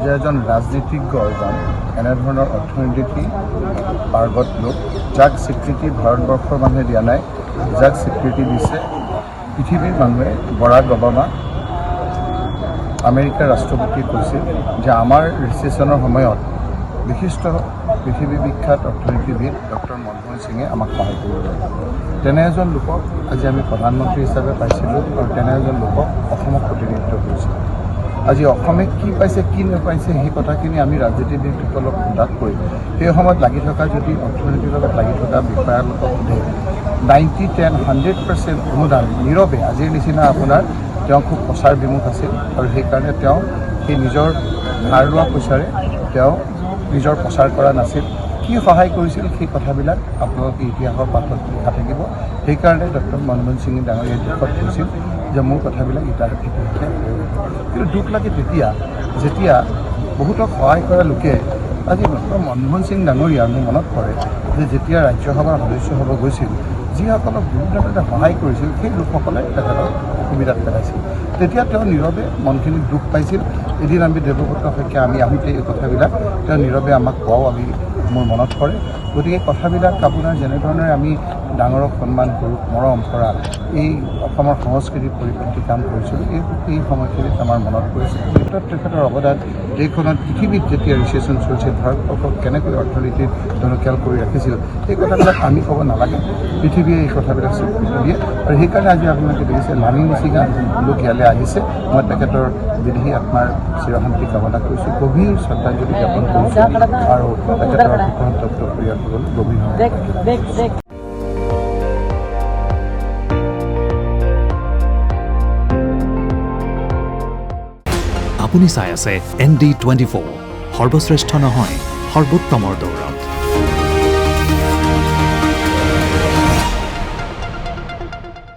যে এজন ৰাজনীতিজ্ঞ এজন এনেধৰণৰ অৰ্থনীতি পাৰ্গত লোক যাক স্বীকৃতি ভাৰতবৰ্ষৰ মানুহে দিয়া নাই, যাক স্বীকৃতি দিছে পৃথিৱীৰ মানুহে। বৰাক ওবামা আমেৰিকাৰ ৰাষ্ট্ৰপতিয়ে কৈছিল যে আমাৰ ৰিচেশ্যনৰ সময়ত বিশিষ্ট পৃথিৱী বিখ্যাত অৰ্থনীতিবিদ ডক্টৰ মনমোহন সিঙে আমাক সহায় কৰিব। তেনে এজন লোকক আজি আমি প্ৰধানমন্ত্ৰী হিচাপে পাইছিলোঁ আৰু তেনে এজন লোকক অসমক প্ৰতিনিধিত্ব কৰিছিলোঁ। আজি অসমে কি পাইছে কি নাপাইছে সেই কথাখিনি আমি ৰাজনীতিবিদসকলক সোধাত কৰি সেই সময়ত লাগি থকা যদি অৰ্থনীতিৰ লগত লাগি থকা বিষয়ালোকক সোধে 90-10-100% অনুদান নীৰৱে আজিৰ নিচিনা আপোনাৰ তেওঁ খুব প্ৰচাৰ বিমুখ আছিল আৰু সেইকাৰণে তেওঁ সেই নিজৰ ধাৰ লোৱা পইচাৰে তেওঁ নিজৰ প্ৰচাৰ কৰা নাছিল। কি সহায় কৰিছিল সেই কথাবিলাক আপোনালোকে ইতিহাসৰ পাঠত লিখা থাকিব। সেইকাৰণে ডক্টৰ মনমোহন সিঙে ডাঙৰীয়াই দুখত কৈছিল যে মোৰ কথাবিলাক ইতিহাসে কিন্তু দুখ লাগে যেতিয়া বহুতক সহায় কৰা লোকে আজি ডক্টৰ মনমোহন সিং ডাঙৰীয়া মোৰ মনত পৰে যে যেতিয়া ৰাজ্যসভাৰ সদস্য হ'ব গৈছিল যিসকলক বিভিন্ন ধৰণে সহায় কৰিছিল সেই লোকসকলে তেখেতক অসুবিধাত পেলাইছিল। তেতিয়া তেওঁ নীৰৱে মনখিনি দুখ পাইছিল। এদিন আমি দেৱব্ৰত শইকীয়া আমি আহোঁতে এই কথাবিলাক তেওঁ নীৰৱে আমাক কওঁ আমি মোৰ মনত পৰে। গতিকে কথাবিলাক আপোনাৰ যেনেধৰণে আমি ডাঙৰক সন্মান কৰোঁ মৰম কৰা এই অসমৰ সংস্কৃতিৰ পৰিপন্থী কাম কৰিছিলোঁ এই সময়খিনিত আমাৰ মনত পৰিছিল। তেখেতৰ অৱদান দেশখনত পৃথিৱীত যেতিয়া ৰিচেশ্যন চলিছিল ভাৰতবৰ্ষক কেনেকৈ অৰ্থনীতিত টনকিয়াল কৰি ৰাখিছিল এই কথাবিলাক আমি ক'ব নালাগে। পৃথিৱীয়ে এই কথাবিলাক স্বীকৃতি দিয়ে আৰু সেইকাৰণে আজি আপোনালোকে দেখিছে লানি নিচিঙা লোক ইয়ালৈ আহিছে। মই তেখেতৰ বিদেহী আত্মাৰ চিৰশান্তি কামনা কৰিছোঁ, গভীৰ শ্ৰদ্ধাঞ্জলি জ্ঞাপন কৰিছোঁ আৰু তেখেতৰ শোকসন্তপ্ত পৰিয়ালসকলক গভীৰ আপুনি চাই আছে ND24, সৰ্বশ্ৰেষ্ঠ নহয় সৰ্বোত্তমৰ দৌৰ।